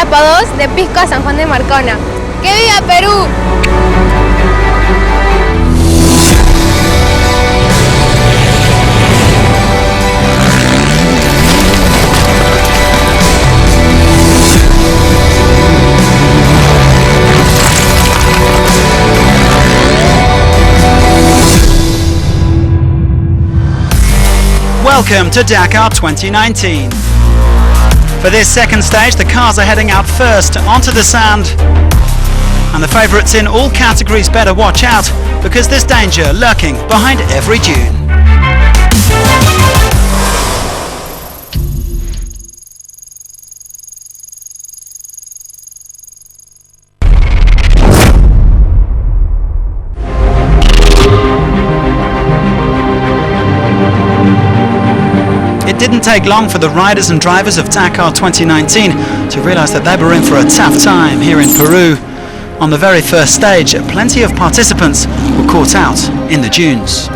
etapa 2 de Pisco a San Juan de Marcona. ¡Que viva Perú! Welcome to Dakar 2019. For this second stage, the cars are heading out first onto the sand. And the favourites in all categories better watch out, because there's danger lurking behind every dune. It didn't take long for the riders and drivers of Dakar 2019 to realise that they were in for a tough time here in Peru. On the very first stage, plenty of participants were caught out in the dunes.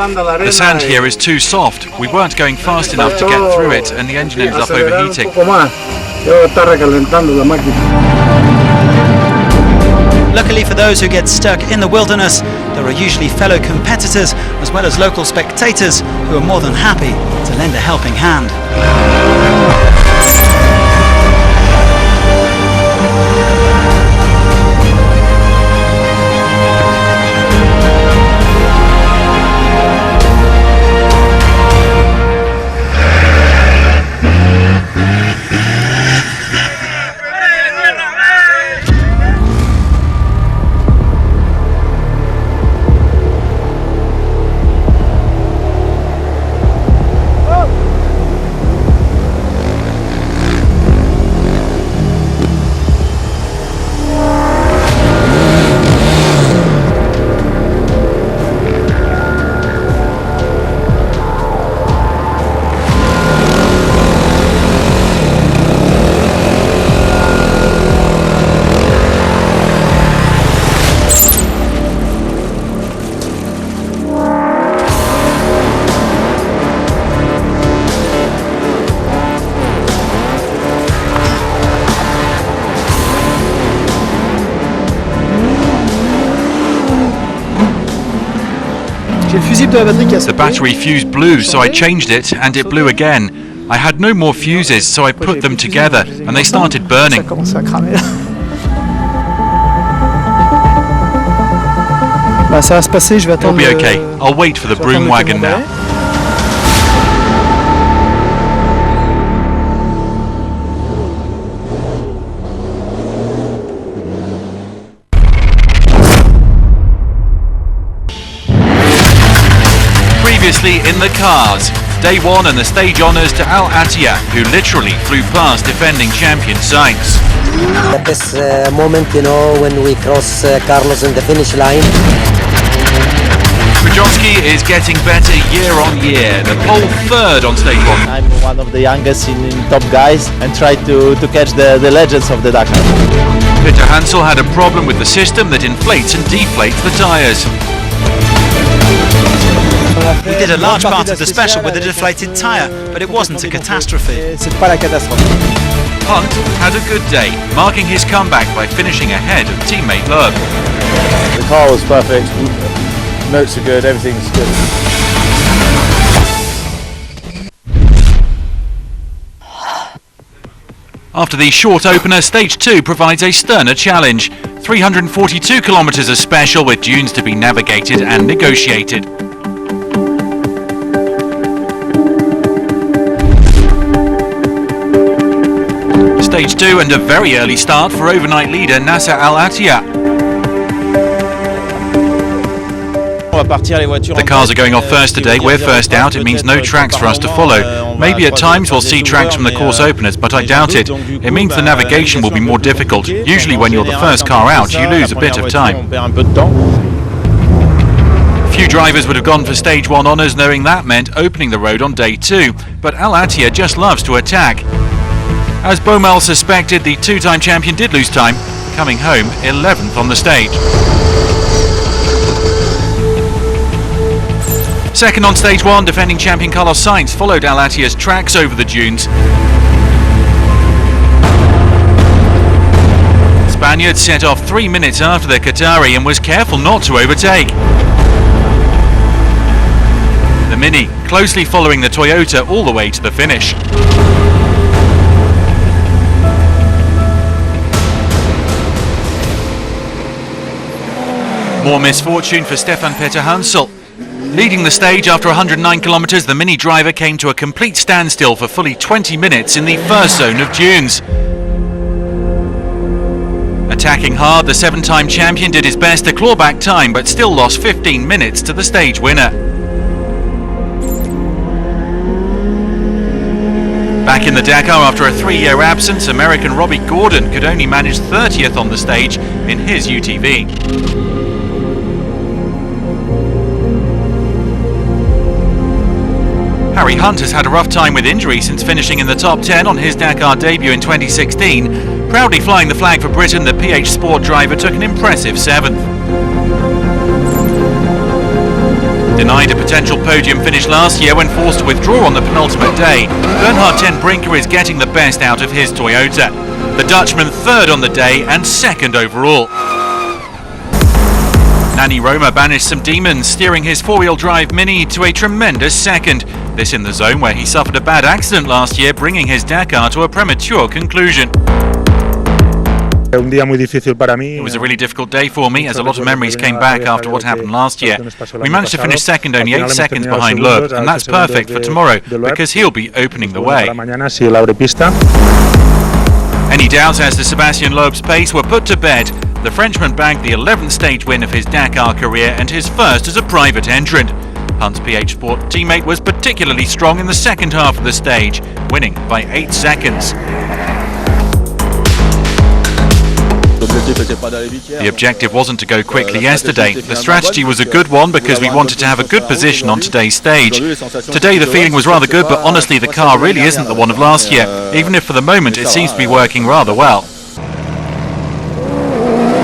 The sand here is too soft. We weren't going fast enough to get through it, and the engine ended up overheating. Luckily for those who get stuck in the wilderness, there are usually fellow competitors as well as local spectators who are more than happy to lend a helping hand. The battery fuse blew, so I changed it, and it blew again. I had no more fuses, so I put them together, and they started burning. It'll be okay. I'll wait for the broom wagon now. Previously in the cars, day 1 and the stage honours to Al Attiyah, who literally flew past defending champion Sainz. At this moment, you know, when we cross Carlos in the finish line. Krzyzewski is getting better year on year, the pole 3rd on stage 1. I'm one of the youngest in top guys and try to catch the legends of the Dakar. Peter Hansel had a problem with the system that inflates and deflates the tyres. We did a large part of the special with a deflated tyre, but it wasn't a catastrophe. Hunt had a good day, marking his comeback by finishing ahead of teammate Loeb. The car was perfect, notes are good, everything's good. After the short opener, stage 2 provides a sterner challenge. 342 kilometres of special with dunes to be navigated and negotiated. Stage 2 and a very early start for overnight leader Nasser Al Attiyah. The cars are going off first today, we're first out, it means no tracks for us to follow. Maybe at times we'll see tracks from the course openers, but I doubt it. It means the navigation will be more difficult. Usually when you're the first car out, you lose a bit of time. Few drivers would have gone for stage 1 honours knowing that meant opening the road on day 2, but Al Attiyah just loves to attack. As Baumel suspected, the two-time champion did lose time, coming home 11th on the stage. Second on stage 1, defending champion Carlos Sainz followed Al Attiyah's tracks over the dunes. Spaniard set off 3 minutes after the Qatari and was careful not to overtake. The Mini closely following the Toyota all the way to the finish. More misfortune for Stefan Peter Hansel. Leading the stage after 109 kilometres, the Mini driver came to a complete standstill for fully 20 minutes in the first zone of dunes. Attacking hard, the 7-time champion did his best to claw back time, but still lost 15 minutes to the stage winner. Back in the Dakar after a 3-year absence, American Robbie Gordon could only manage 30th on the stage in his UTV. Harry Hunt has had a rough time with injury since finishing in the top 10 on his Dakar debut in 2016. Proudly flying the flag for Britain, the PH Sport driver took an impressive 7th. Denied a potential podium finish last year when forced to withdraw on the penultimate day, Bernhard ten Brinker is getting the best out of his Toyota. The Dutchman 3rd on the day and 2nd overall. Nani Roma banished some demons, steering his 4-wheel drive Mini to a tremendous 2nd. This in the zone where he suffered a bad accident last year, bringing his Dakar to a premature conclusion. It was a really difficult day for me, as a lot of memories came back after what happened last year. We managed to finish 2nd, only 8 seconds behind Loeb, and that's perfect for tomorrow, because he'll be opening the way. Any doubts as to Sebastian Loeb's pace were put to bed. The Frenchman bagged the 11th stage win of his Dakar career and his first as a private entrant. Hunt's PH Sport teammate was particularly strong in the second half of the stage, winning by 8 seconds. The objective wasn't to go quickly yesterday. The strategy was a good one because we wanted to have a good position on today's stage. Today the feeling was rather good, but honestly the car really isn't the one of last year, even if for the moment it seems to be working rather well.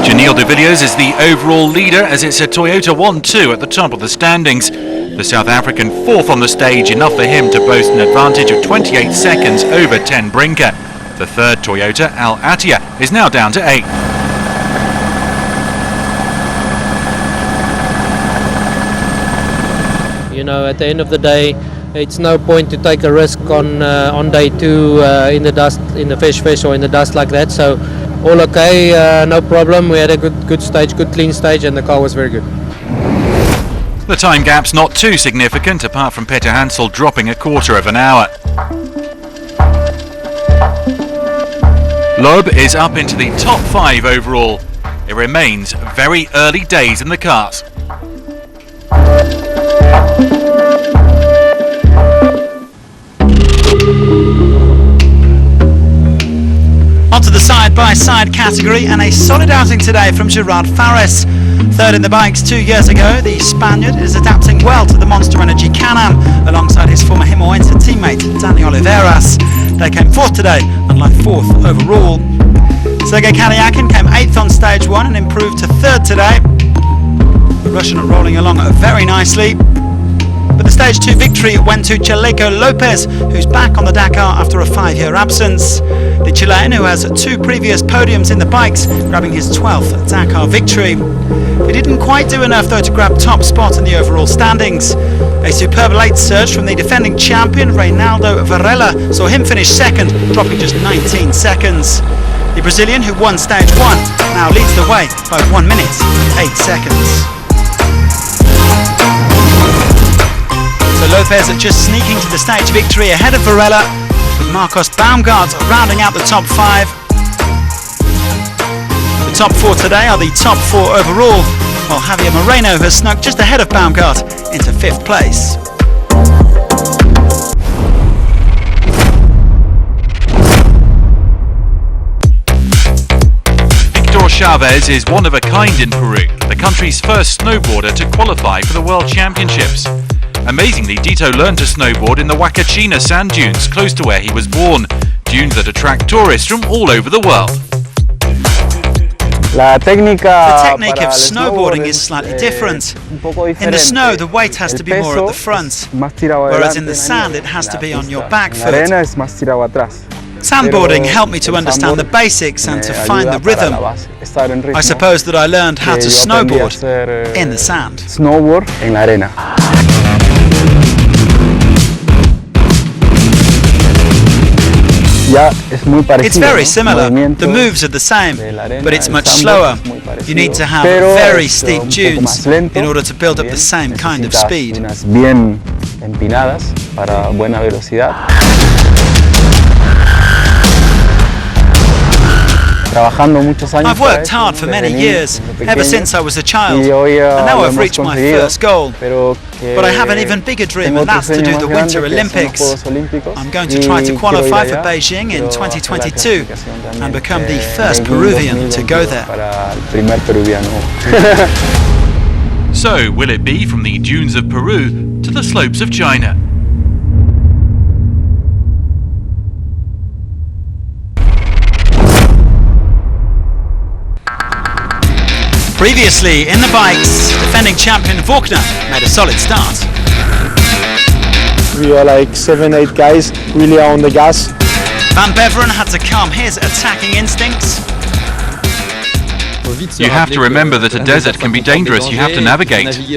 Janil de Villiers is the overall leader as it's a Toyota 1-2 at the top of the standings. The South African 4th on the stage, enough for him to boast an advantage of 28 seconds over ten Brinker. The 3rd Toyota, Al Attiyah, is now down to 8th. You know, at the end of the day, it's no point to take a risk on day 2 in the dust, in the fish or in the dust like that. So all okay, no problem. We had a good stage, good clean stage, and the car was very good. The time gap's not too significant, apart from Peter Hansel dropping a quarter of an hour. Loeb is up into the top 5 overall. It remains very early days in the cars. Onto the side-by-side category, and a solid outing today from Gerard Fares. 3rd in the bikes 2 years ago, the Spaniard is adapting well to the Monster Energy Can-Am alongside his former Himo Inter teammate Dani Oliveras. They came 4th today and like 4th overall. Sergei Kalyakin came 8th on stage 1 and improved to 3rd today. The Russian rolling along very nicely. But the stage 2 victory went to Chaleco Lopez, who's back on the Dakar after a 5-year absence. The Chilean, who has 2 previous podiums in the bikes, grabbing his 12th Dakar victory. He didn't quite do enough though to grab top spot in the overall standings. A superb late surge from the defending champion Reinaldo Varela saw him finish 2nd, dropping just 19 seconds. The Brazilian, who won stage 1, now leads the way by 1 minute and 8 seconds. So Lopez just sneaking to the stage victory ahead of Varela, with Marcos Baumgart rounding out the top 5. The top 4 today are the top 4 overall, while Javier Moreno has snuck just ahead of Baumgart into 5th place. Dito Chavez is one of a kind in Peru, the country's first snowboarder to qualify for the World Championships. Amazingly, Dito learned to snowboard in the Huacachina sand dunes close to where he was born, dunes that attract tourists from all over the world. The technique of snowboarding is slightly different. In the snow, the weight has to be more at the front, whereas in the sand it has to be on your back foot. Sandboarding helped me to understand the basics and to find the rhythm. I suppose that I learned how to snowboard in the sand. It's very similar, the moves are the same, but it's much slower. You need to have very steep dunes in order to build up the same kind of speed. I've worked hard for many years, ever since I was a child, and now I've reached my first goal. But I have an even bigger dream, and that's to do the Winter Olympics. I'm going to try to qualify for Beijing in 2022 and become the first Peruvian to go there. So, will it be from the dunes of Peru to the slopes of China? Previously in the bikes, defending champion Faulkner made a solid start. We are like 7-8 guys really on the gas. Van Beveren had to calm his attacking instincts. You have to remember that a desert can be dangerous, you have to navigate. Quintanilla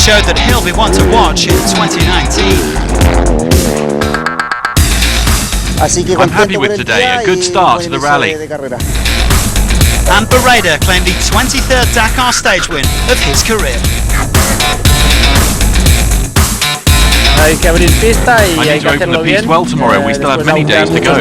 showed that he'll be one to watch in 2019. I'm happy with today, a good start to the rally. And Barreda claimed the 23rd Dakar stage win of his career. I need to open the piece well tomorrow, we still have many days to go.